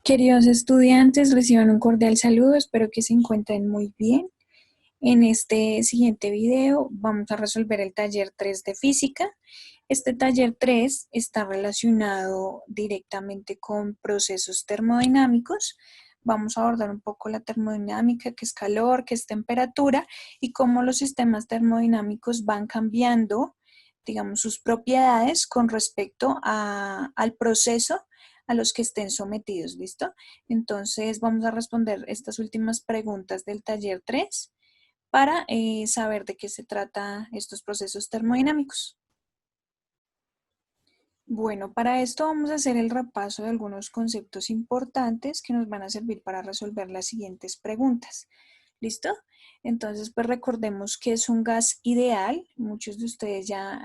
Queridos estudiantes, reciban un cordial saludo, espero que se encuentren muy bien. En este siguiente video vamos a resolver el taller 3 de física. Este taller 3 está relacionado directamente con procesos termodinámicos. Vamos a abordar un poco la termodinámica, qué es calor, qué es temperatura y cómo los sistemas termodinámicos van cambiando, digamos, sus propiedades con respecto al proceso a los que estén sometidos, ¿listo? Entonces vamos a responder estas últimas preguntas del taller 3 para saber de qué se trata estos procesos termodinámicos. Bueno, para esto vamos a hacer el repaso de algunos conceptos importantes que nos van a servir para resolver las siguientes preguntas. ¿Listo? Entonces, pues recordemos que es un gas ideal. Muchos de ustedes ya,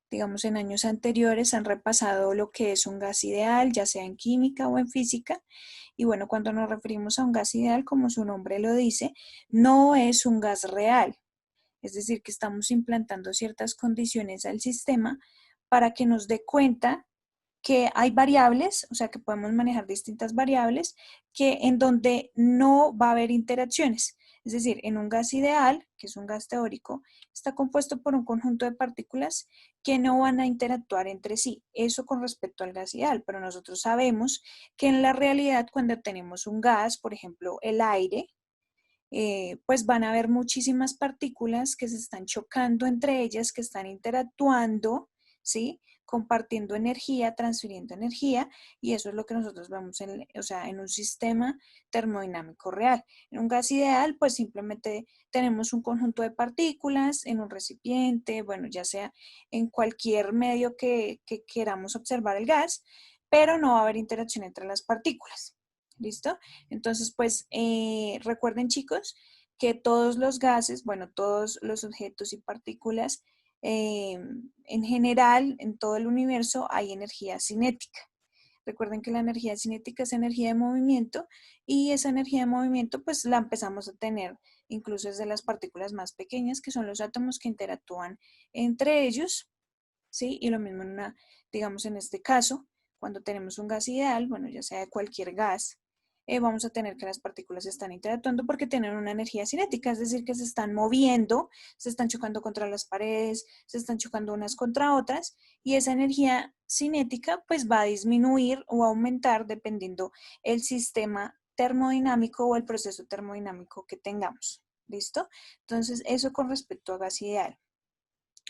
digamos, en años anteriores han repasado lo que es un gas ideal, ya sea en química o en física. Y bueno, cuando nos referimos a un gas ideal, como su nombre lo dice, no es un gas real. Es decir, que estamos implantando ciertas condiciones al sistema para que nos dé cuenta que hay variables, o sea, que podemos manejar distintas variables, que en donde no va a haber interacciones. Es decir, en un gas ideal, que es un gas teórico, está compuesto por un conjunto de partículas que no van a interactuar entre sí. Eso con respecto al gas ideal, pero nosotros sabemos que en la realidad cuando tenemos un gas, por ejemplo, el aire, pues van a haber muchísimas partículas que se están chocando entre ellas, que están interactuando, ¿sí? Compartiendo energía, transfiriendo energía, y eso es lo que nosotros vemos o sea, en un sistema termodinámico real. En un gas ideal, pues simplemente tenemos un conjunto de partículas en un recipiente, bueno, ya sea en cualquier medio que queramos observar el gas, pero no va a haber interacción entre las partículas. ¿Listo? Entonces, pues recuerden chicos que todos los gases, bueno, todos los objetos y partículas, en general, en todo el universo hay energía cinética. Recuerden que la energía cinética es energía de movimiento y esa energía de movimiento pues la empezamos a tener incluso desde las partículas más pequeñas que son los átomos que interactúan entre ellos, ¿sí? Y lo mismo en una, digamos en este caso, cuando tenemos un gas ideal, bueno, ya sea de cualquier gas, vamos a tener que las partículas están interactuando porque tienen una energía cinética, es decir, que se están moviendo, se están chocando contra las paredes, se están chocando unas contra otras, y esa energía cinética pues va a disminuir o aumentar dependiendo el sistema termodinámico o el proceso termodinámico que tengamos. ¿Listo? Entonces, eso con respecto a gas ideal.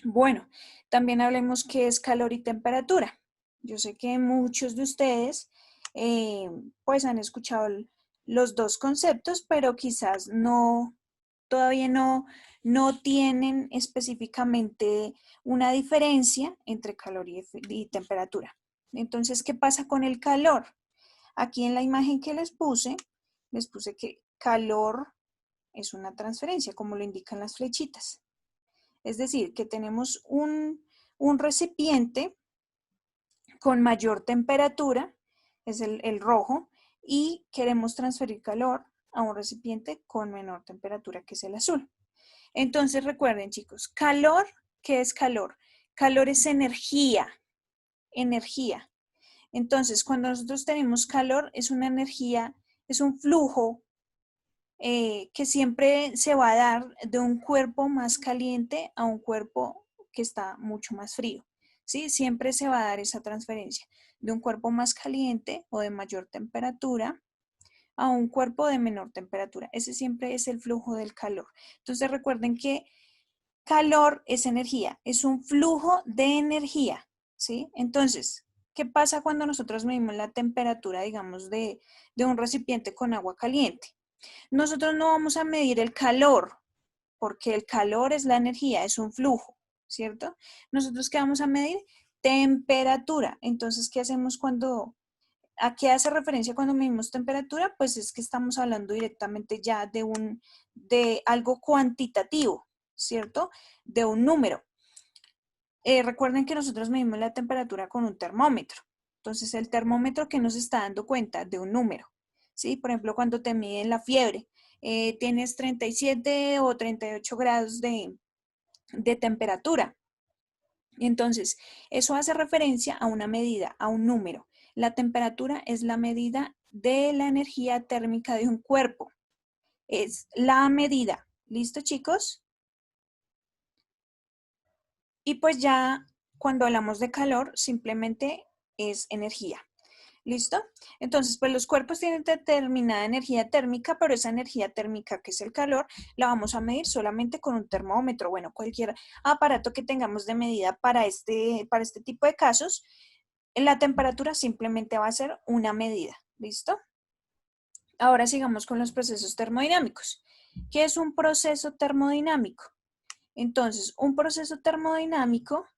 Bueno, también hablemos qué es calor y temperatura. Yo sé que muchos de ustedes eh, pues han escuchado los dos conceptos, pero quizás todavía no tienen específicamente una diferencia entre calor y temperatura. Entonces, ¿qué pasa con el calor? Aquí en la imagen que les puse que calor es una transferencia, como lo indican las flechitas. Es decir, que tenemos un recipiente con mayor temperatura, es el rojo, y queremos transferir calor a un recipiente con menor temperatura, que es el azul. Entonces recuerden chicos, calor, ¿qué es calor? Calor es energía, energía. Entonces cuando nosotros tenemos calor es una energía, es un flujo que siempre se va a dar de un cuerpo más caliente a un cuerpo que está mucho más frío. ¿Sí? Siempre se va a dar esa transferencia de un cuerpo más caliente o de mayor temperatura a un cuerpo de menor temperatura. Ese siempre es el flujo del calor. Entonces recuerden que calor es energía, es un flujo de energía. ¿Sí? Entonces, ¿qué pasa cuando nosotros medimos la temperatura, digamos, de un recipiente con agua caliente? Nosotros no vamos a medir el calor, porque el calor es la energía, es un flujo, ¿cierto? Nosotros ¿qué vamos a medir? Temperatura. Entonces, ¿qué hacemos a qué hace referencia cuando medimos temperatura? Pues es que estamos hablando directamente ya de algo cuantitativo, ¿cierto? De un número. Recuerden que nosotros medimos la temperatura con un termómetro. Entonces, el termómetro que nos está dando cuenta de un número, ¿sí? Por ejemplo, cuando te miden la fiebre, tienes 37 o 38 grados de temperatura. Entonces, eso hace referencia a una medida, a un número. La temperatura es la medida de la energía térmica de un cuerpo. Es la medida. ¿Listo, chicos? Y pues ya cuando hablamos de calor, simplemente es energía. ¿Listo? Entonces, pues los cuerpos tienen determinada energía térmica, pero esa energía térmica, que es el calor, la vamos a medir solamente con un termómetro. Bueno, cualquier aparato que tengamos de medida para este tipo de casos, la temperatura simplemente va a ser una medida. ¿Listo? Ahora sigamos con los procesos termodinámicos. ¿Qué es un proceso termodinámico? Entonces, un proceso termodinámico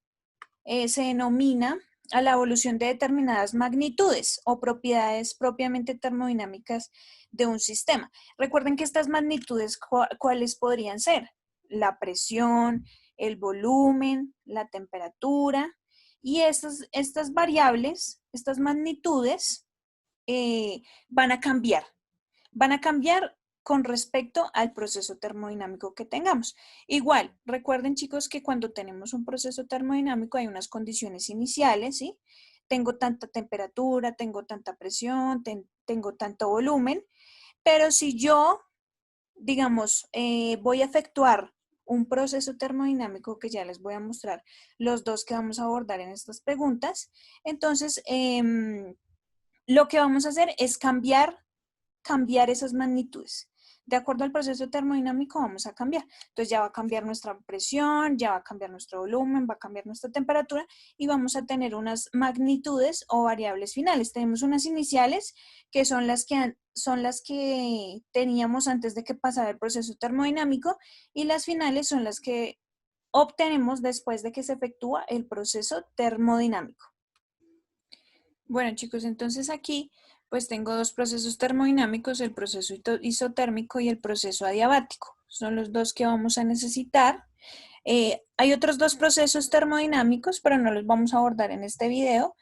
se denomina a la evolución de determinadas magnitudes o propiedades propiamente termodinámicas de un sistema. Recuerden que estas magnitudes, ¿cuáles podrían ser? La presión, el volumen, la temperatura, y estas variables, estas magnitudes, van a cambiar. Van a cambiar con respecto al proceso termodinámico que tengamos. Igual, recuerden, chicos, que cuando tenemos un proceso termodinámico hay unas condiciones iniciales, ¿sí? Tengo tanta temperatura, tengo tanta presión, tengo tanto volumen, pero si yo, digamos, voy a efectuar un proceso termodinámico, que ya les voy a mostrar los dos que vamos a abordar en estas preguntas, entonces lo que vamos a hacer es cambiar esas magnitudes. De acuerdo al proceso termodinámico vamos a cambiar. Entonces ya va a cambiar nuestra presión, ya va a cambiar nuestro volumen, va a cambiar nuestra temperatura y vamos a tener unas magnitudes o variables finales. Tenemos unas iniciales que son las que teníamos antes de que pasara el proceso termodinámico, y las finales son las que obtenemos después de que se efectúa el proceso termodinámico. Bueno, chicos, entonces aquí pues tengo dos procesos termodinámicos, el proceso isotérmico y el proceso adiabático. Son los dos que vamos a necesitar. Hay otros dos procesos termodinámicos, pero no los vamos a abordar en este video,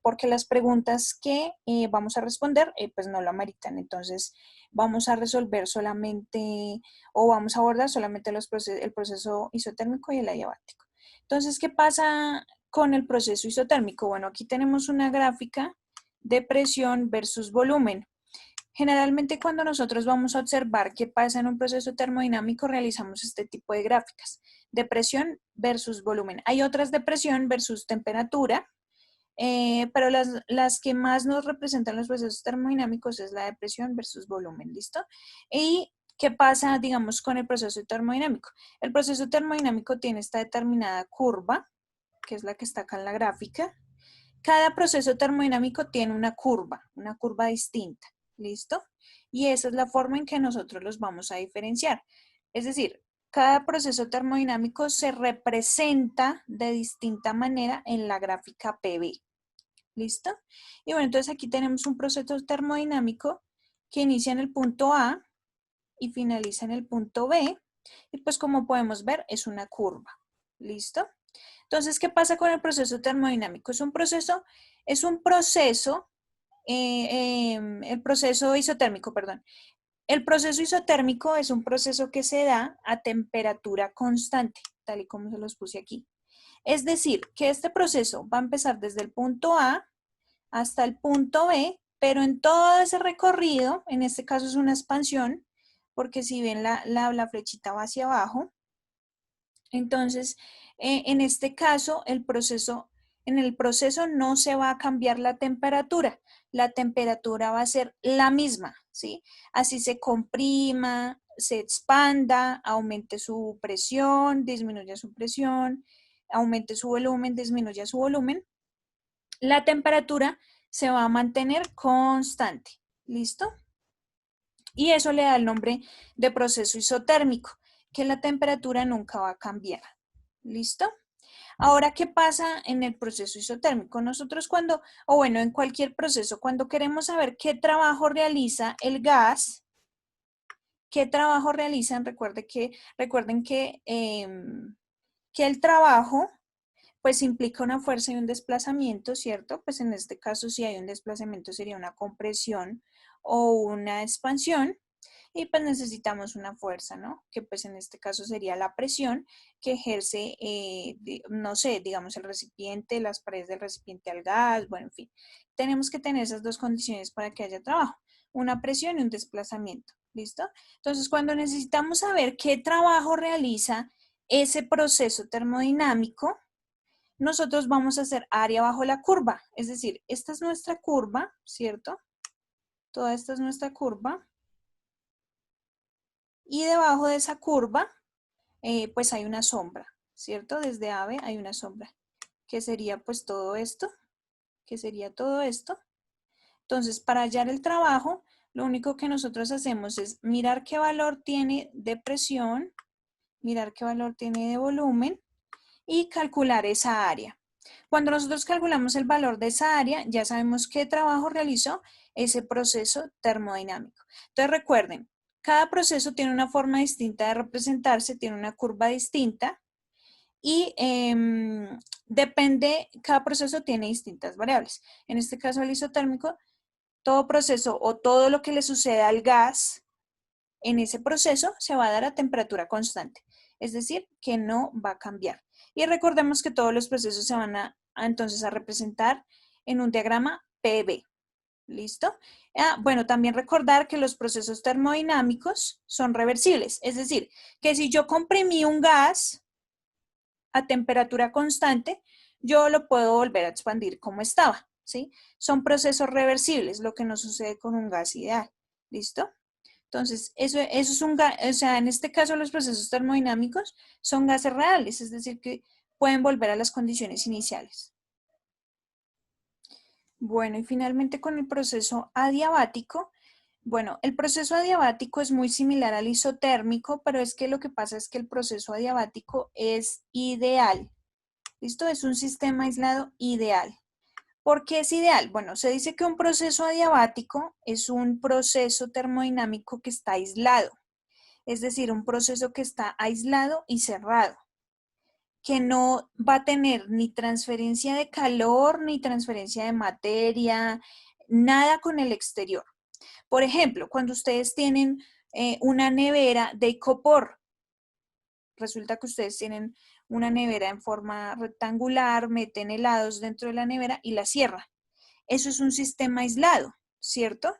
porque las preguntas que vamos a responder pues no lo ameritan. Entonces vamos a resolver solamente, o vamos a abordar solamente el proceso isotérmico y el adiabático. Entonces, ¿qué pasa con el proceso isotérmico? Bueno, aquí tenemos una gráfica de presión versus volumen. Generalmente cuando nosotros vamos a observar qué pasa en un proceso termodinámico, realizamos este tipo de gráficas, de presión versus volumen. Hay otras de presión versus temperatura, pero las que más nos representan los procesos termodinámicos es la de presión versus volumen, ¿listo? ¿Y qué pasa, digamos, con el proceso termodinámico? El proceso termodinámico tiene esta determinada curva, que es la que está acá en la gráfica. Cada proceso termodinámico tiene una curva distinta, ¿listo? Y esa es la forma en que nosotros los vamos a diferenciar. Es decir, cada proceso termodinámico se representa de distinta manera en la gráfica PV, ¿listo? Y bueno, entonces aquí tenemos un proceso termodinámico que inicia en el punto A y finaliza en el punto B, y pues como podemos ver es una curva, ¿listo? Entonces, ¿qué pasa con el proceso termodinámico? El proceso isotérmico, perdón. El proceso isotérmico es un proceso que se da a temperatura constante, tal y como se los puse aquí. Es decir, que este proceso va a empezar desde el punto A hasta el punto B, pero en todo ese recorrido, en este caso es una expansión, porque si ven la flechita va hacia abajo. Entonces, en este caso, en el proceso no se va a cambiar la temperatura va a ser la misma, ¿sí? Así se comprima, se expanda, aumente su presión, disminuya su presión, aumente su volumen, disminuya su volumen, la temperatura se va a mantener constante, ¿listo? Y eso le da el nombre de proceso isotérmico, que la temperatura nunca va a cambiar. ¿Listo? Ahora, ¿qué pasa en el proceso isotérmico? Nosotros en cualquier proceso, cuando queremos saber qué trabajo realiza el gas, qué trabajo realizan, recuerden que el trabajo pues implica una fuerza y un desplazamiento, ¿cierto? Pues en este caso, si hay un desplazamiento sería una compresión o una expansión. y pues necesitamos una fuerza, ¿no? Que pues en este caso sería la presión que ejerce, no sé, digamos el recipiente, las paredes del recipiente al gas, bueno, en fin. Tenemos que tener esas dos condiciones para que haya trabajo, una presión y un desplazamiento, ¿listo? Entonces, cuando necesitamos saber qué trabajo realiza ese proceso termodinámico, nosotros vamos a hacer área bajo la curva, es decir, esta es nuestra curva, ¿cierto? Toda esta es nuestra curva. Y debajo de esa curva, pues hay una sombra, ¿cierto? Desde AB hay una sombra, que sería pues todo esto, que sería todo esto. Entonces, para hallar el trabajo, lo único que nosotros hacemos es mirar qué valor tiene de presión, mirar qué valor tiene de volumen y calcular esa área. Cuando nosotros calculamos el valor de esa área, ya sabemos qué trabajo realizó ese proceso termodinámico. Entonces recuerden, cada proceso tiene una forma distinta de representarse, tiene una curva distinta y cada proceso tiene distintas variables. En este caso el isotérmico, todo proceso o todo lo que le sucede al gas en ese proceso se va a dar a temperatura constante, es decir, que no va a cambiar. Y recordemos que todos los procesos se van entonces a representar en un diagrama PV. ¿Listo? Bueno, también recordar que los procesos termodinámicos son reversibles, es decir, que si yo comprimí un gas a temperatura constante, yo lo puedo volver a expandir como estaba, ¿sí? Son procesos reversibles, lo que no sucede con un gas ideal. ¿Listo? Entonces, eso es un gas, o sea, en este caso los procesos termodinámicos son gases reales, es decir, que pueden volver a las condiciones iniciales. Bueno, y finalmente con el proceso adiabático. Bueno, el proceso adiabático es muy similar al isotérmico, pero es que lo que pasa es que el proceso adiabático es ideal. ¿Listo? Es un sistema aislado ideal. ¿Por qué es ideal? Bueno, se dice que un proceso adiabático es un proceso termodinámico que está aislado, es decir, un proceso que está aislado y cerrado, que no va a tener ni transferencia de calor ni transferencia de materia, nada con el exterior. Por ejemplo, cuando ustedes tienen una nevera de icopor, resulta que ustedes tienen una nevera en forma rectangular, meten helados dentro de la nevera y la cierran. Eso es un sistema aislado, ¿cierto?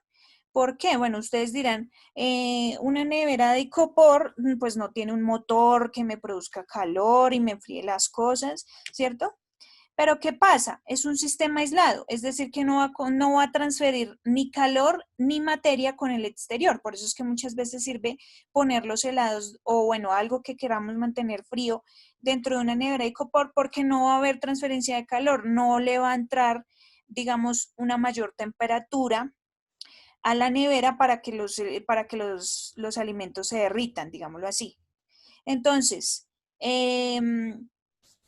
¿Por qué? Bueno, ustedes dirán, una nevera de icopor, pues no tiene un motor que me produzca calor y me enfríe las cosas, ¿cierto? Pero ¿qué pasa? Es un sistema aislado, es decir, que no va a transferir ni calor ni materia con el exterior. Por eso es que muchas veces sirve poner los helados o bueno, algo que queramos mantener frío dentro de una nevera de icopor porque no va a haber transferencia de calor, no le va a entrar, digamos, una mayor temperatura a la nevera para que los alimentos se derritan, digámoslo así. Entonces,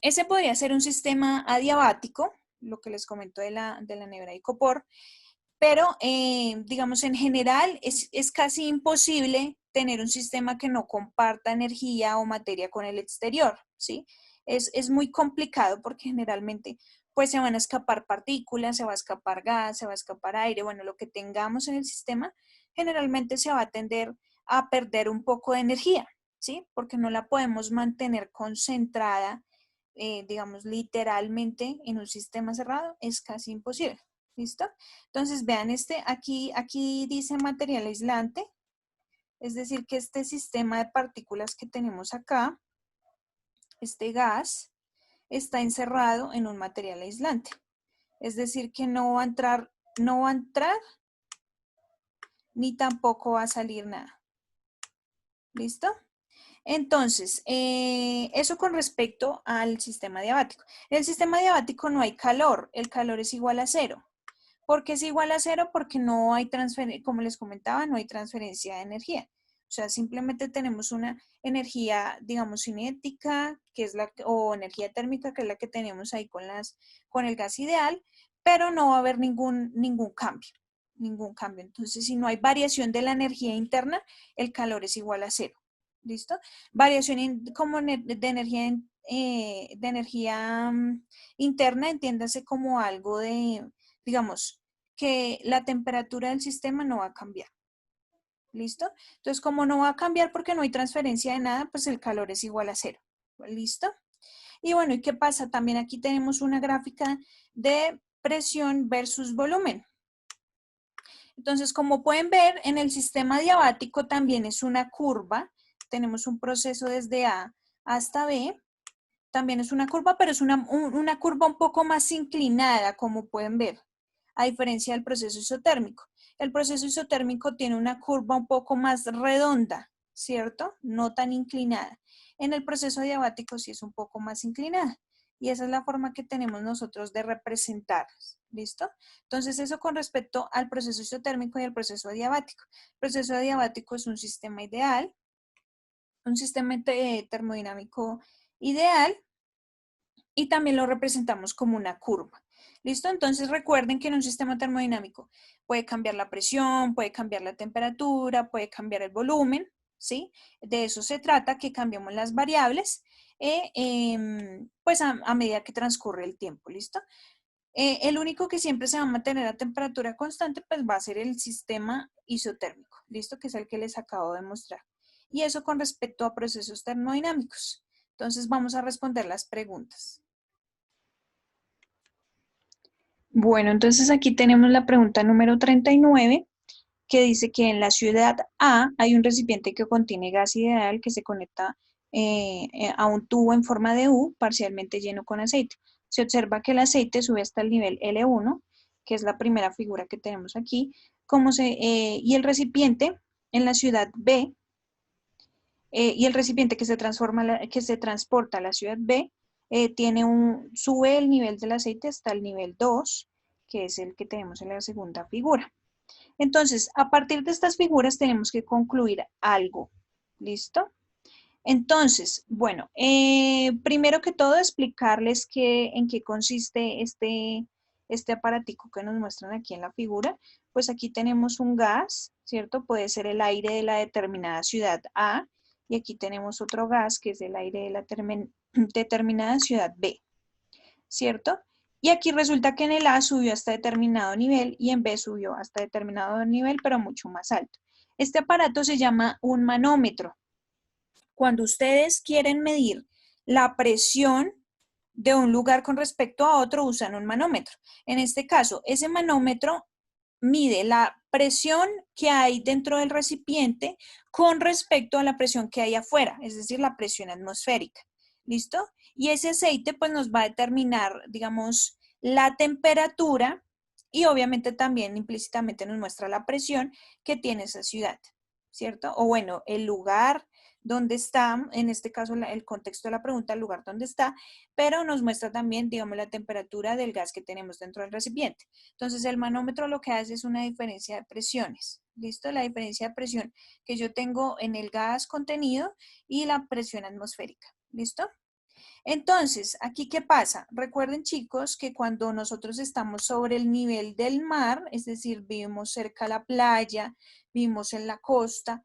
ese podría ser un sistema adiabático, lo que les comento de la nevera icopor, pero digamos en general es casi imposible tener un sistema que no comparta energía o materia con el exterior, ¿sí? Es muy complicado porque generalmente pues se van a escapar partículas, se va a escapar gas, se va a escapar aire, bueno, lo que tengamos en el sistema generalmente se va a tender a perder un poco de energía, ¿sí? Porque no la podemos mantener concentrada, digamos, literalmente en un sistema cerrado, es casi imposible. ¿Listo? Entonces, vean, aquí dice material aislante, es decir, que este sistema de partículas que tenemos acá, este gas, está encerrado en un material aislante. Es decir, que no va a entrar, ni tampoco va a salir nada. ¿Listo? Entonces, eso con respecto al sistema diabático. En el sistema diabático no hay calor, el calor es igual a cero. ¿Por qué es igual a cero? Porque no hay transferencia, como les comentaba, no hay transferencia de energía. O sea, simplemente tenemos una energía, digamos, cinética, que es o energía térmica, que es la que tenemos ahí con el gas ideal, pero no va a haber ningún cambio, ningún cambio. Entonces, si no hay variación de la energía interna, el calor es igual a cero. ¿Listo? Variación como de energía interna, entiéndase como algo de, digamos, que la temperatura del sistema no va a cambiar. ¿listo? Entonces, como no va a cambiar porque no hay transferencia de nada, pues el calor es igual a 0, ¿listo? Y bueno, ¿y qué pasa? También aquí tenemos una gráfica de presión versus volumen. Entonces, como pueden ver, en el sistema diabático también es una curva. Tenemos un proceso desde A hasta B. También es una curva, pero es una curva un poco más inclinada, como pueden ver, a diferencia del proceso isotérmico. El proceso isotérmico tiene una curva un poco más redonda, ¿cierto? No tan inclinada. En el proceso diabático sí es un poco más inclinada. Y esa es la forma que tenemos nosotros de representarlas, ¿listo? Entonces eso con respecto al proceso isotérmico y al proceso diabático. El proceso diabático es un sistema ideal, un sistema termodinámico ideal, y también lo representamos como una curva. ¿Listo? Entonces recuerden que en un sistema termodinámico puede cambiar la presión, puede cambiar la temperatura, puede cambiar el volumen, ¿sí? De eso se trata, que cambiemos las variables, pues a medida que transcurre el tiempo, ¿listo? El único que siempre se va a mantener a temperatura constante, pues va a ser el sistema isotérmico, ¿listo? Que es el que les acabo de mostrar. Y eso con respecto a procesos termodinámicos. Entonces vamos a responder las preguntas. Bueno, entonces aquí tenemos la pregunta número 39, que dice que en la ciudad A hay un recipiente que contiene gas ideal que se conecta a un tubo en forma de U parcialmente lleno con aceite. Se observa que el aceite sube hasta el nivel L1, que es la primera figura que tenemos aquí, y el recipiente en la ciudad B, y el recipiente que que se transporta a la ciudad B, sube el nivel del aceite hasta el nivel 2, que es el que tenemos en la segunda figura. Entonces, a partir de estas figuras tenemos que concluir algo. ¿Listo? Entonces, bueno, primero que todo explicarles en qué consiste este aparatico que nos muestran aquí en la figura. Pues aquí tenemos un gas, ¿cierto? Puede ser el aire de la determinada ciudad A, y aquí tenemos otro gas que es el aire de la determinada ciudad B, ¿cierto? Y aquí resulta que en el A subió hasta determinado nivel y en B subió hasta determinado nivel, pero mucho más alto. Este aparato se llama un manómetro. Cuando ustedes quieren medir la presión de un lugar con respecto a otro, usan un manómetro. En este caso, ese manómetro mide la presión que hay dentro del recipiente con respecto a la presión que hay afuera, es decir, la presión atmosférica. ¿Listo? Y ese aceite pues nos va a determinar, digamos, la temperatura y obviamente también implícitamente nos muestra la presión que tiene esa ciudad, ¿cierto? O bueno, el lugar donde está, en este caso el contexto de la pregunta, el lugar donde está, pero nos muestra también, digamos, la temperatura del gas que tenemos dentro del recipiente. Entonces, el manómetro lo que hace es una diferencia de presiones. ¿Listo? La diferencia de presión que yo tengo en el gas contenido y la presión atmosférica. ¿Listo? Entonces, ¿aquí qué pasa? Recuerden, chicos, que cuando nosotros estamos sobre el nivel del mar, es decir, vivimos cerca a la playa, vivimos en la costa,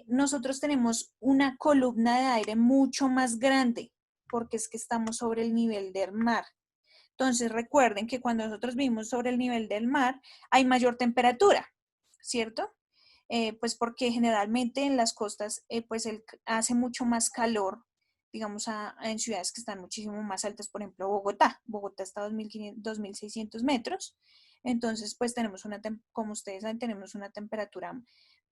nosotros tenemos una columna de aire mucho más grande, porque es que estamos sobre el nivel del mar. Entonces, recuerden que cuando nosotros vivimos sobre el nivel del mar, hay mayor temperatura, ¿cierto? Pues porque generalmente en las costas pues hace mucho más calor, digamos, en ciudades que están muchísimo más altas, por ejemplo, Bogotá. Bogotá está a 2.600 metros, entonces pues tenemos como ustedes saben, tenemos una temperatura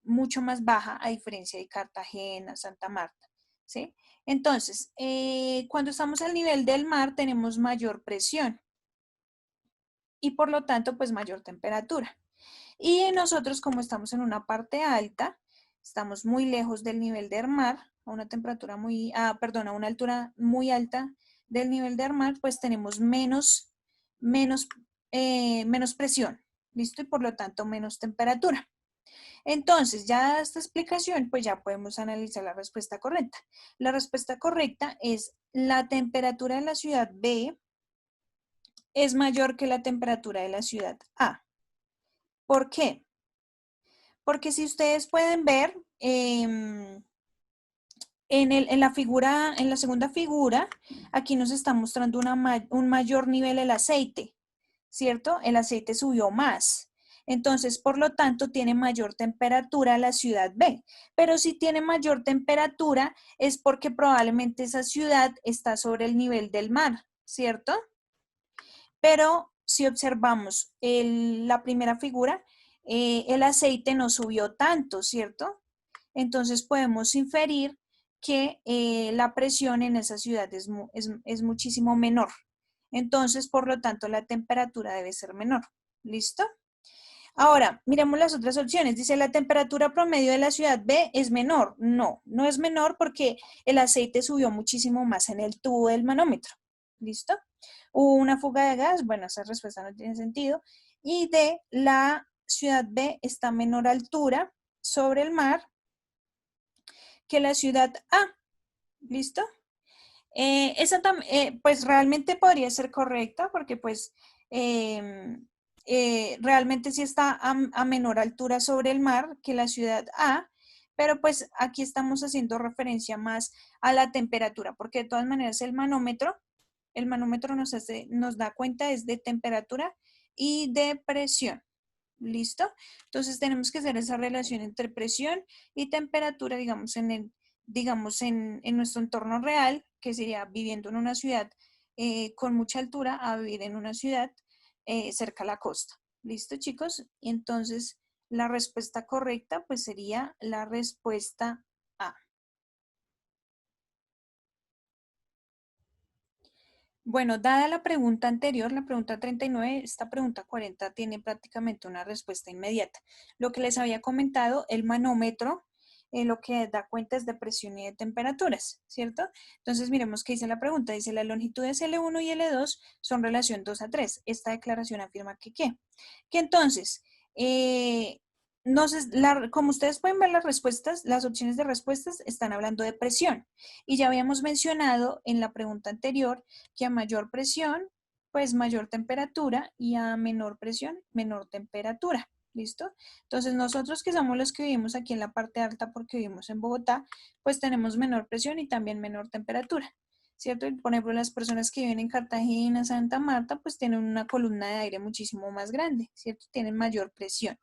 mucho más baja a diferencia de Cartagena, Santa Marta, ¿sí? Entonces, cuando estamos al nivel del mar tenemos mayor presión y por lo tanto pues mayor temperatura. Y nosotros, como estamos en una parte alta, estamos muy lejos del nivel del mar, a una temperatura a una altura muy alta del nivel del mar, pues tenemos menos presión, ¿listo? Y por lo tanto menos temperatura. Entonces, ya esta explicación, pues ya podemos analizar la respuesta correcta. La respuesta correcta es la temperatura de la ciudad B es mayor que la temperatura de la ciudad A. ¿Por qué? Porque si ustedes pueden ver, en la figura, en la segunda figura, aquí nos está mostrando un mayor nivel del aceite, ¿cierto? El aceite subió más. Entonces, por lo tanto, tiene mayor temperatura la ciudad B. Pero si tiene mayor temperatura es porque probablemente esa ciudad está sobre el nivel del mar, ¿cierto? Pero si observamos la primera figura, el aceite no subió tanto, ¿cierto? Entonces podemos inferir que la presión en esa ciudad es muchísimo menor. Entonces, por lo tanto, la temperatura debe ser menor. ¿Listo? Ahora, miremos las otras opciones. Dice, ¿la temperatura promedio de la ciudad B es menor? No, no es menor porque el aceite subió muchísimo más en el tubo del manómetro. ¿Listo? Hubo una fuga de gas. Bueno, esa respuesta no tiene sentido. Y D, la ciudad B está a menor altura sobre el mar que la ciudad A. ¿Listo? Pues realmente podría ser correcta porque pues realmente sí está a menor altura sobre el mar que la ciudad A, pero pues aquí estamos haciendo referencia más a la temperatura, porque de todas maneras el manómetro nos da cuenta es de temperatura y de presión. ¿Listo? Entonces tenemos que hacer esa relación entre presión y temperatura, digamos, en nuestro entorno real, que sería viviendo en una ciudad con mucha altura a vivir en una ciudad cerca a la costa. ¿Listo, chicos? Y entonces la respuesta correcta pues sería la respuesta A. Bueno, dada la pregunta anterior, la pregunta 39, esta pregunta 40 tiene prácticamente una respuesta inmediata. Lo que les había comentado, el manómetro, lo que da cuenta es de presión y de temperaturas, ¿cierto? Entonces, miremos qué dice la pregunta. Dice, las longitudes L1 y L2 son relación 2 a 3. Esta declaración afirma que, ¿qué? Que entonces, eh, no sé, como ustedes pueden ver las respuestas, las opciones de respuestas están hablando de presión. Y ya habíamos mencionado en la pregunta anterior que a mayor presión, pues mayor temperatura y a menor presión, menor temperatura. ¿Listo? Entonces nosotros que somos los que vivimos aquí en la parte alta porque vivimos en Bogotá, pues tenemos menor presión y también menor temperatura. ¿Cierto? Y por ejemplo, las personas que viven en Cartagena, Santa Marta, pues tienen una columna de aire muchísimo más grande, ¿cierto? Tienen mayor presión.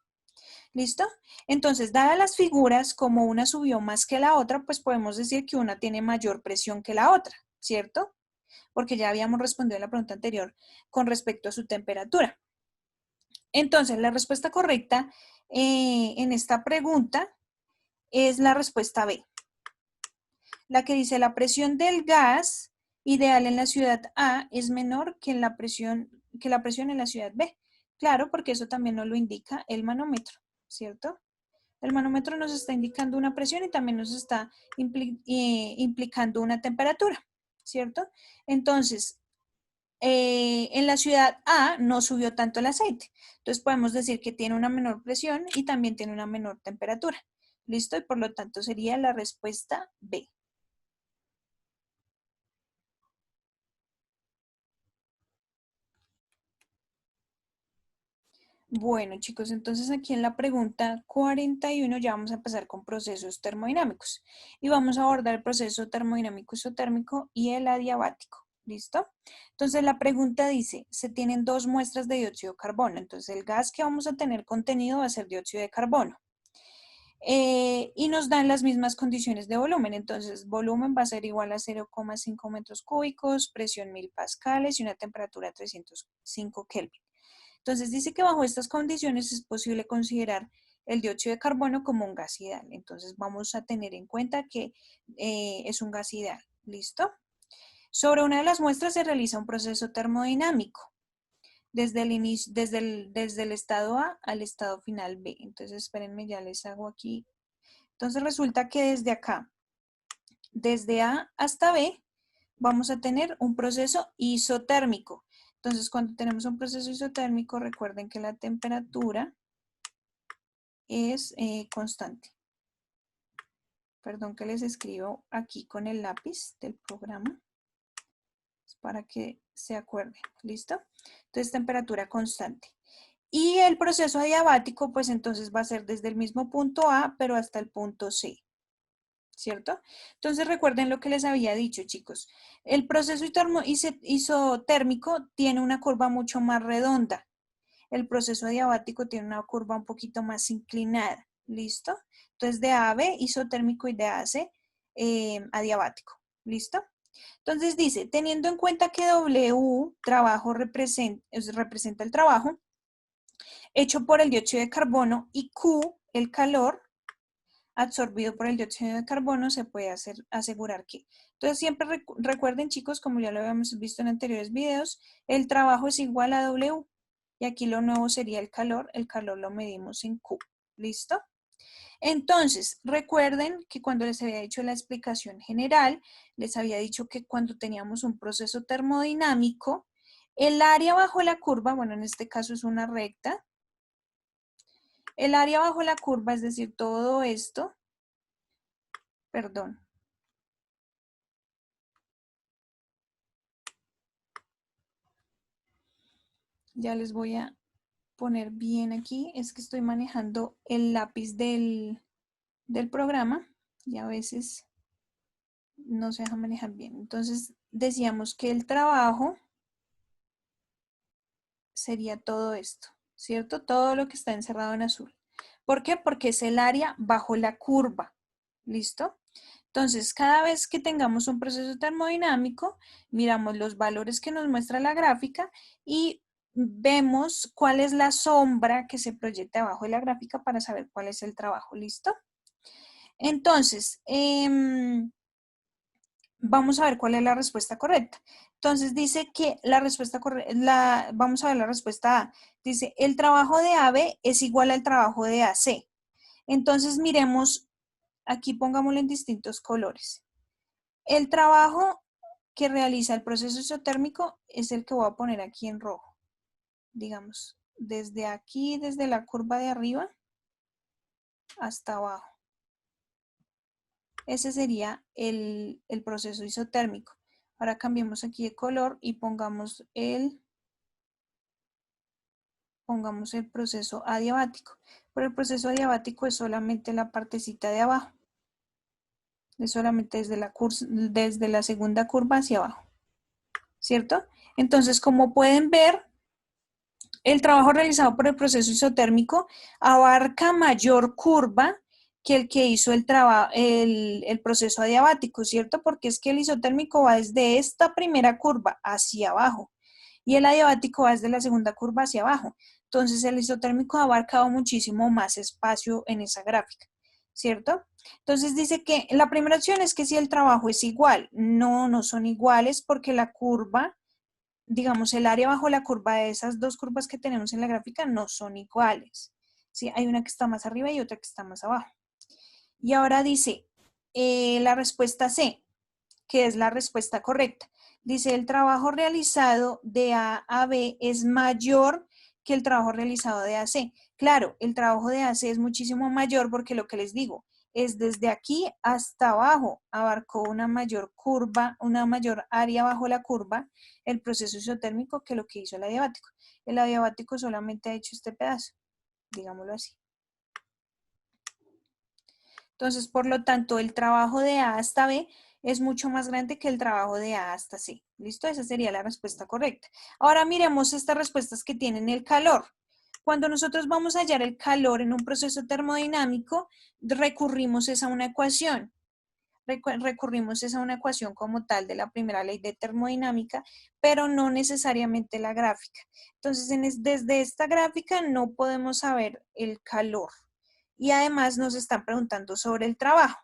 ¿Listo? Entonces, dadas las figuras, como una subió más que la otra, pues podemos decir que una tiene mayor presión que la otra, ¿cierto? Porque ya habíamos respondido a la pregunta anterior con respecto a su temperatura. Entonces, la respuesta correcta en esta pregunta es la respuesta B, la que dice la presión del gas ideal en la ciudad A es menor que la presión en la ciudad B. Claro, porque eso también nos lo indica el manómetro, ¿cierto? El manómetro nos está indicando una presión y también nos está implicando una temperatura, ¿cierto? Entonces, en la ciudad A no subió tanto el aceite. Entonces podemos decir que tiene una menor presión y también tiene una menor temperatura. ¿Listo? Y por lo tanto sería la respuesta B. Bueno, chicos, entonces aquí en la pregunta 41 ya vamos a empezar con procesos termodinámicos y vamos a abordar el proceso termodinámico isotérmico y el adiabático. ¿Listo? Entonces la pregunta dice, se tienen dos muestras de dióxido de carbono, entonces el gas que vamos a tener contenido va a ser dióxido de carbono. Y nos dan las mismas condiciones de volumen, entonces volumen va a ser igual a 0,5 metros cúbicos, presión 1000 pascales y una temperatura 305 Kelvin. Entonces dice que bajo estas condiciones es posible considerar el dióxido de carbono como un gas ideal. Entonces vamos a tener en cuenta que es un gas ideal. ¿Listo? Sobre una de las muestras se realiza un proceso termodinámico desde el inicio, desde el estado A al estado final B. Entonces espérenme, ya les hago aquí. Entonces resulta que desde acá, desde A hasta B, vamos a tener un proceso isotérmico. Entonces, cuando tenemos un proceso isotérmico, recuerden que la temperatura es constante. Perdón que les escribo aquí con el lápiz del programa para que se acuerden. ¿Listo? Entonces, temperatura constante. Y el proceso adiabático, pues entonces va a ser desde el mismo punto A, pero hasta el punto C. ¿Cierto? Entonces recuerden lo que les había dicho, chicos. El proceso isotérmico tiene una curva mucho más redonda. el proceso adiabático tiene una curva un poquito más inclinada. ¿Listo? Entonces de AB isotérmico y de AC adiabático. ¿Listo? Entonces dice, teniendo en cuenta que W, trabajo, representa el trabajo hecho por el dióxido de carbono y Q, el calor absorbido por el dióxido de carbono, se puede asegurar que. Entonces siempre recuerden, chicos, como ya lo habíamos visto en anteriores videos, el trabajo es igual a W. Y aquí lo nuevo sería el calor lo medimos en Q. ¿Listo? Entonces, recuerden que cuando les había hecho la explicación general, les había dicho que cuando teníamos un proceso termodinámico, el área bajo la curva, bueno, en este caso es una recta, el área bajo la curva, es decir, todo esto, perdón, ya les voy a poner bien aquí, es que estoy manejando el lápiz del programa y a veces no se deja manejar bien. Entonces, decíamos que el trabajo sería todo esto, ¿cierto? Todo lo que está encerrado en azul. ¿Por qué? Porque es el área bajo la curva. ¿Listo? Entonces, cada vez que tengamos un proceso termodinámico, miramos los valores que nos muestra la gráfica y vemos cuál es la sombra que se proyecta abajo de la gráfica para saber cuál es el trabajo. ¿Listo? Entonces, vamos a ver cuál es la respuesta correcta. Entonces dice que la respuesta correcta, vamos a ver la respuesta A. Dice, el trabajo de AB es igual al trabajo de AC. Entonces miremos, aquí pongámoslo en distintos colores. El trabajo que realiza el proceso isotérmico es el que voy a poner aquí en rojo. Digamos, desde aquí, desde la curva de arriba hasta abajo. Ese sería el proceso isotérmico. Ahora cambiemos aquí de color y pongamos el proceso adiabático. Pero el proceso adiabático es solamente la partecita de abajo. Es solamente desde la segunda curva hacia abajo. ¿Cierto? Entonces, como pueden ver, el trabajo realizado por el proceso isotérmico abarca mayor curva que el que hizo el proceso adiabático, ¿cierto? Porque es que el isotérmico va desde esta primera curva hacia abajo y el adiabático va desde la segunda curva hacia abajo. Entonces el isotérmico ha abarcado muchísimo más espacio en esa gráfica, ¿cierto? Entonces dice que la primera opción es que si el trabajo es igual, no son iguales porque la curva, digamos, el área bajo la curva de esas dos curvas que tenemos en la gráfica no son iguales. ¿Sí? Hay una que está más arriba y otra que está más abajo. Y ahora dice la respuesta C, que es la respuesta correcta. Dice, el trabajo realizado de A a B es mayor que el trabajo realizado de AC. Claro, el trabajo de AC es muchísimo mayor porque lo que les digo es desde aquí hasta abajo, abarcó una mayor curva, una mayor área bajo la curva, el proceso isotérmico que lo que hizo el adiabático. El adiabático solamente ha hecho este pedazo, digámoslo así. Entonces, por lo tanto, el trabajo de A hasta B es mucho más grande que el trabajo de A hasta C. ¿Listo? Esa sería la respuesta correcta. Ahora miremos estas respuestas que tienen el calor. Cuando nosotros vamos a hallar el calor en un proceso termodinámico, recurrimos a una ecuación. Recurrimos a una ecuación como tal de la primera ley de termodinámica, pero no necesariamente la gráfica. Entonces, desde esta gráfica no podemos saber el calor. Y además nos están preguntando sobre el trabajo,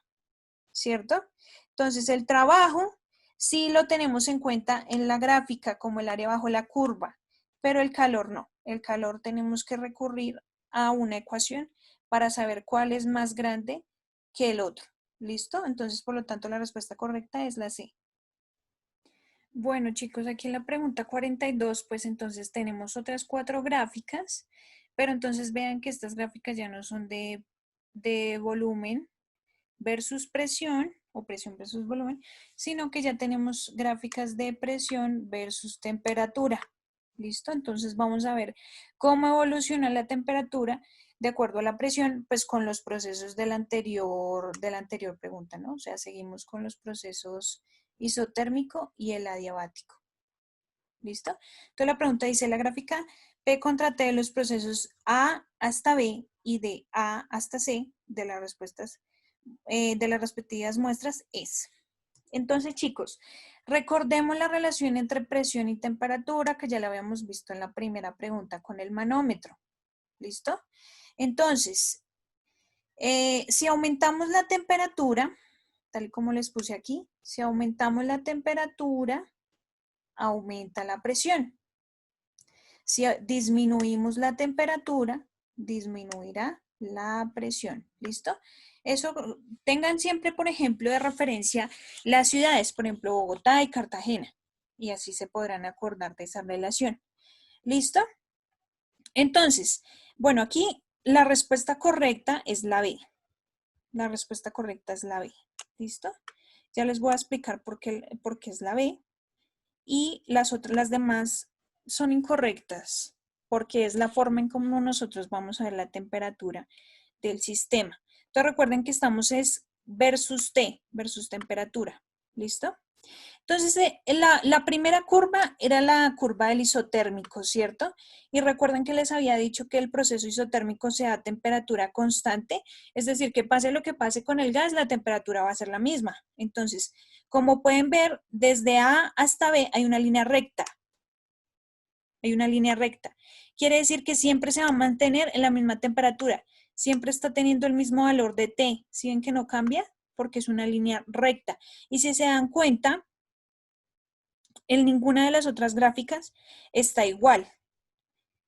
¿cierto? Entonces el trabajo sí lo tenemos en cuenta en la gráfica como el área bajo la curva, pero el calor no. El calor tenemos que recurrir a una ecuación para saber cuál es más grande que el otro. ¿Listo? Entonces, por lo tanto, la respuesta correcta es la C. Bueno, chicos, aquí en la pregunta 42, pues entonces tenemos otras 4 gráficas, pero entonces vean que estas gráficas ya no son de volumen versus presión o presión versus volumen, sino que ya tenemos gráficas de presión versus temperatura. ¿Listo? Entonces vamos a ver cómo evoluciona la temperatura de acuerdo a la presión, pues con los procesos de la anterior pregunta, ¿no? O sea, seguimos con los procesos isotérmico y el adiabático. ¿Listo? Entonces la pregunta dice, la gráfica P contra T de los procesos A hasta B y de A hasta C de las respuestas de las respectivas muestras es. Entonces, chicos, recordemos la relación entre presión y temperatura que ya la habíamos visto en la primera pregunta con el manómetro. ¿Listo? Entonces, si aumentamos la temperatura, tal y como les puse aquí, si aumentamos la temperatura, aumenta la presión. Si disminuimos la temperatura, disminuirá la presión. ¿Listo? Eso, tengan siempre, por ejemplo, de referencia las ciudades, por ejemplo, Bogotá y Cartagena. Y así se podrán acordar de esa relación. ¿Listo? Entonces, bueno, aquí la respuesta correcta es la B. La respuesta correcta es la B. ¿Listo? Ya les voy a explicar por qué es la B. Y las demás son incorrectas porque es la forma en cómo nosotros vamos a ver la temperatura del sistema. Entonces recuerden que estamos es versus T, versus temperatura. ¿Listo? Entonces, la primera curva era la curva del isotérmico, ¿cierto? Y recuerden que les había dicho que el proceso isotérmico se da a temperatura constante, es decir, que pase lo que pase con el gas, la temperatura va a ser la misma. Entonces, como pueden ver, desde A hasta B hay una línea recta. Hay una línea recta. Quiere decir que siempre se va a mantener en la misma temperatura. Siempre está teniendo el mismo valor de T. ¿Sí ven que no cambia? Porque es una línea recta. Y si se dan cuenta, en ninguna de las otras gráficas está igual,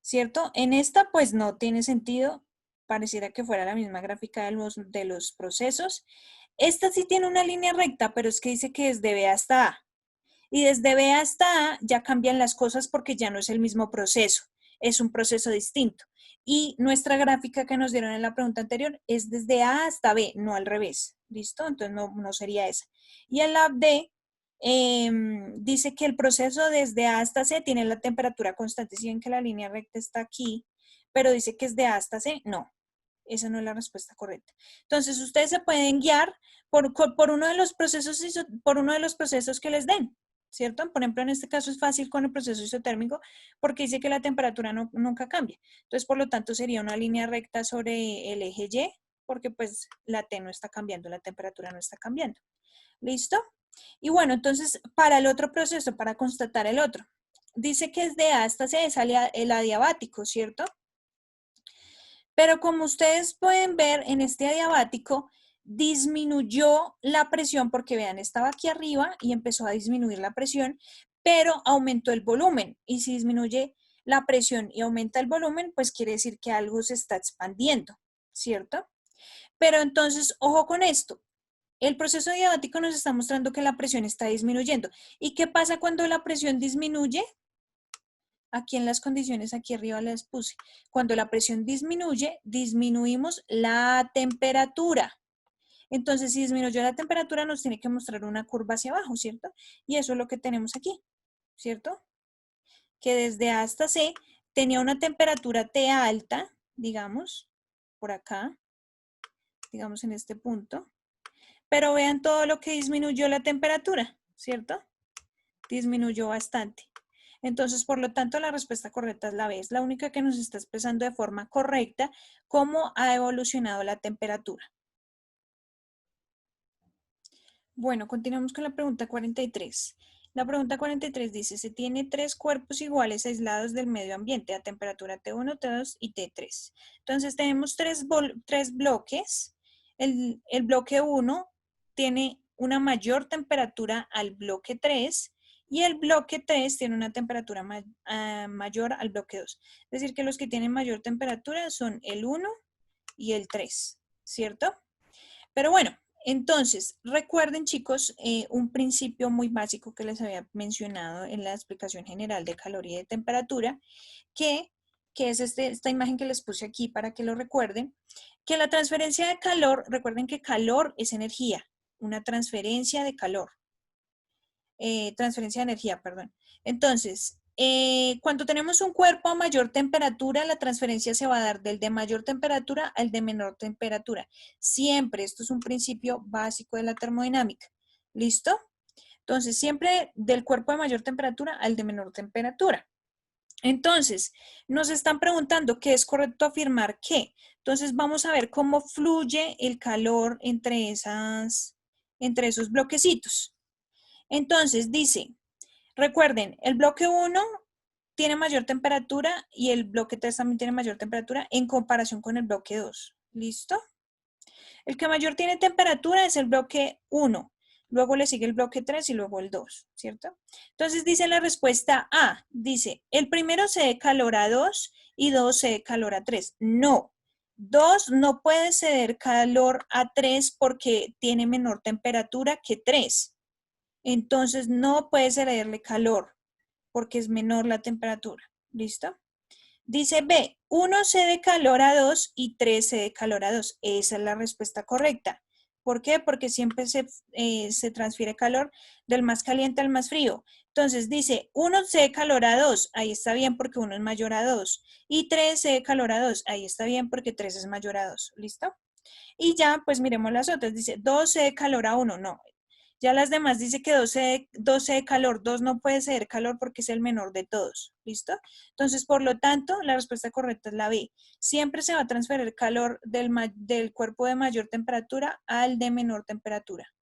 ¿cierto? En esta pues no tiene sentido, pareciera que fuera la misma gráfica de los procesos. Esta sí tiene una línea recta, pero es que dice que desde B hasta A. Y desde B hasta A ya cambian las cosas porque ya no es el mismo proceso, es un proceso distinto. Y nuestra gráfica que nos dieron en la pregunta anterior es desde A hasta B, no al revés. ¿Listo? Entonces no sería esa. Y en la D dice que el proceso desde A hasta C tiene la temperatura constante. Si ven que la línea recta está aquí, pero dice que es de A hasta C, no. Esa no es la respuesta correcta. Entonces, ustedes se pueden guiar por uno de los procesos que les den, ¿cierto? Por ejemplo, en este caso es fácil con el proceso isotérmico porque dice que la temperatura nunca cambia. Entonces, por lo tanto, sería una línea recta sobre el eje Y porque pues la T no está cambiando, la temperatura no está cambiando. ¿Listo? Y bueno, entonces, para el otro proceso, para constatar el otro, dice que es de A hasta C, sale el adiabático, ¿cierto? Pero como ustedes pueden ver en este adiabático, disminuyó la presión porque vean, estaba aquí arriba y empezó a disminuir la presión, pero aumentó el volumen. Y si disminuye la presión y aumenta el volumen, pues quiere decir que algo se está expandiendo, ¿cierto? Pero entonces, ojo con esto. El proceso adiabático nos está mostrando que la presión está disminuyendo. ¿Y qué pasa cuando la presión disminuye? Aquí en las condiciones, aquí arriba les puse. Cuando la presión disminuye, disminuimos la temperatura. Entonces, si disminuyó la temperatura, nos tiene que mostrar una curva hacia abajo, ¿cierto? Y eso es lo que tenemos aquí, ¿cierto? Que desde A hasta C tenía una temperatura T alta, digamos, por acá, digamos en este punto. Pero vean todo lo que disminuyó la temperatura, ¿cierto? Disminuyó bastante. Entonces, por lo tanto, la respuesta correcta es la B. Es la única que nos está expresando de forma correcta cómo ha evolucionado la temperatura. Bueno, continuamos con la pregunta 43. La pregunta 43 dice, se tiene tres cuerpos iguales aislados del medio ambiente a temperatura T1, T2 y T3. Entonces, tenemos tres bloques. El bloque 1 tiene una mayor temperatura al bloque 3 y el bloque 3 tiene una temperatura mayor al bloque 2. Es decir, que los que tienen mayor temperatura son el 1 y el 3, ¿cierto? Pero bueno, entonces, recuerden chicos, un principio muy básico que les había mencionado en la explicación general de calor y de temperatura, que es esta imagen que les puse aquí para que lo recuerden, que la transferencia de calor, recuerden que calor es energía, una transferencia de calor, transferencia de energía, perdón. Entonces, cuando tenemos un cuerpo a mayor temperatura, la transferencia se va a dar del de mayor temperatura al de menor temperatura. Siempre, esto es un principio básico de la termodinámica. ¿Listo? Entonces, siempre del cuerpo de mayor temperatura al de menor temperatura. Entonces, nos están preguntando qué es correcto afirmar qué. Entonces, vamos a ver cómo fluye el calor entre esos bloquecitos. Entonces, dice, recuerden, el bloque 1 tiene mayor temperatura y el bloque 3 también tiene mayor temperatura en comparación con el bloque 2. ¿Listo? El que mayor tiene temperatura es el bloque 1. Luego le sigue el bloque 3 y luego el 2, ¿cierto? Entonces dice la respuesta A, dice, el primero cede calor a 2 y 2 cede calor a 3. No, 2 no puede ceder calor a 3 porque tiene menor temperatura que 3. Entonces no puede cederle calor porque es menor la temperatura. ¿Listo? Dice B, 1 cede calor a 2 y 3 cede calor a 2. Esa es la respuesta correcta. ¿Por qué? Porque siempre se transfiere calor del más caliente al más frío. Entonces dice, 1 cede calor a 2, ahí está bien porque 1 es mayor a 2. Y 3 cede calor a 2, ahí está bien porque 3 es mayor a 2. ¿Listo? Y ya, pues miremos las otras. Dice, 2 cede calor a 1, no. Ya las demás dice que 12 de calor, 2 no puede ser calor porque es el menor de todos, ¿listo? Entonces, por lo tanto, la respuesta correcta es la B. Siempre se va a transferir calor del cuerpo de mayor temperatura al de menor temperatura.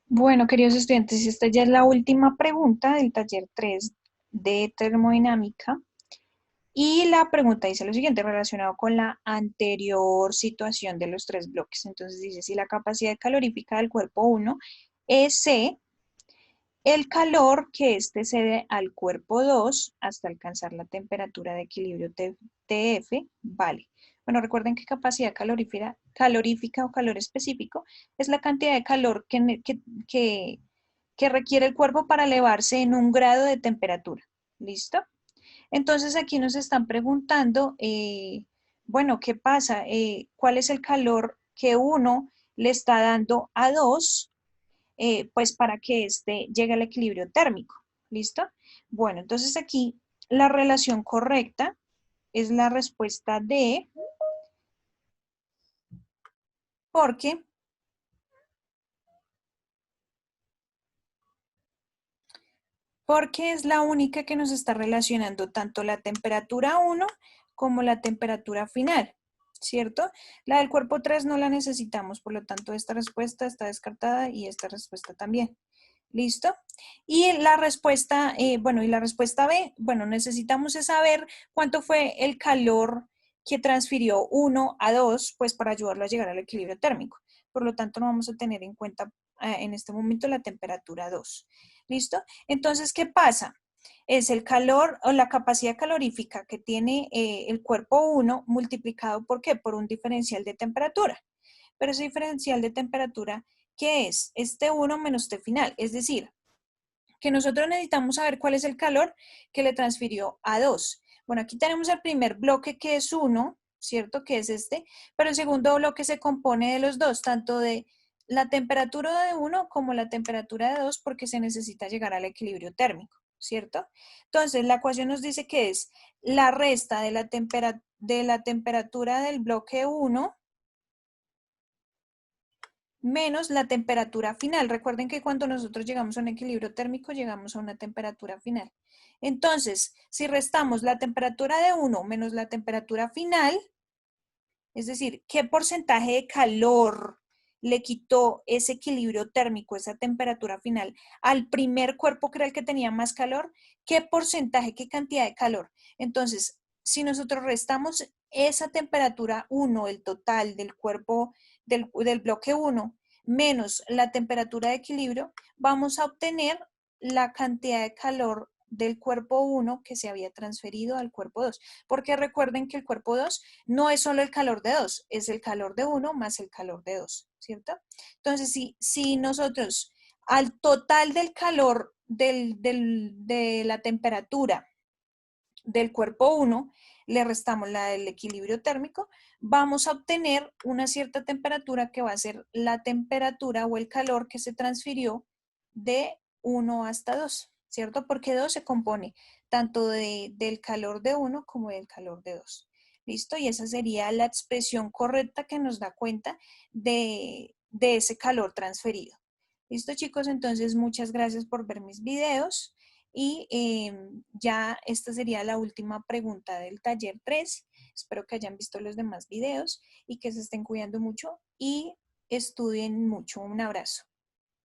Bueno, queridos estudiantes, esta ya es la última pregunta del taller 3 de termodinámica. Y la pregunta dice lo siguiente, relacionado con la anterior situación de los tres bloques. Entonces dice, si la capacidad calorífica del cuerpo 1 es C, el calor que éste cede al cuerpo 2 hasta alcanzar la temperatura de equilibrio TF vale. Bueno, recuerden que capacidad calorífica o calor específico es la cantidad de calor que requiere el cuerpo para elevarse en un grado de temperatura. ¿Listo? Entonces aquí nos están preguntando, bueno, ¿qué pasa? ¿Cuál es el calor que uno le está dando a 2, pues para que éste llegue al equilibrio térmico? ¿Listo? Bueno, entonces aquí la relación correcta es la respuesta D, porque es la única que nos está relacionando tanto la temperatura 1 como la temperatura final, ¿cierto? La del cuerpo 3 no la necesitamos, por lo tanto esta respuesta está descartada y esta respuesta también. ¿Listo? Y la respuesta, bueno, y la respuesta B, bueno, necesitamos saber cuánto fue el calor que transfirió 1 a 2, pues para ayudarlo a llegar al equilibrio térmico. Por lo tanto, no vamos a tener en cuenta en este momento la temperatura 2. ¿Listo? Entonces, ¿qué pasa? Es el calor o la capacidad calorífica que tiene el cuerpo 1 multiplicado ¿por qué? Por un diferencial de temperatura. Pero ese diferencial de temperatura, ¿qué es? Este 1 menos T final. Es decir, que nosotros necesitamos saber cuál es el calor que le transfirió a 2. Bueno, aquí tenemos el primer bloque que es 1, ¿cierto? Que es este, pero el segundo bloque se compone de los dos, tanto de la temperatura de 1 como la temperatura de 2, porque se necesita llegar al equilibrio térmico, ¿cierto? Entonces, la ecuación nos dice que es la resta de la temperatura del bloque 1 menos la temperatura final. Recuerden que cuando nosotros llegamos a un equilibrio térmico, llegamos a una temperatura final. Entonces, si restamos la temperatura de 1 menos la temperatura final, es decir, ¿qué porcentaje de calor le quitó ese equilibrio térmico, esa temperatura final, al primer cuerpo que era el que tenía más calor? ¿Qué porcentaje, qué cantidad de calor? Entonces, si nosotros restamos esa temperatura 1, el total del cuerpo del bloque 1, menos la temperatura de equilibrio, vamos a obtener la cantidad de calor del cuerpo 1 que se había transferido al cuerpo 2. Porque recuerden que el cuerpo 2 no es solo el calor de 2, es el calor de 1 más el calor de 2, ¿cierto? Entonces, si nosotros al total del calor de la temperatura del cuerpo 1 le restamos la del equilibrio térmico, vamos a obtener una cierta temperatura que va a ser la temperatura o el calor que se transfirió de 1 hasta 2, ¿cierto? Porque 2 se compone tanto del calor de 1 como del calor de 2. ¿Listo? Y esa sería la expresión correcta que nos da cuenta de ese calor transferido. Listo, chicos, entonces muchas gracias por ver mis videos y ya esta sería la última pregunta del taller 3. Espero que hayan visto los demás videos y que se estén cuidando mucho y estudien mucho. Un abrazo.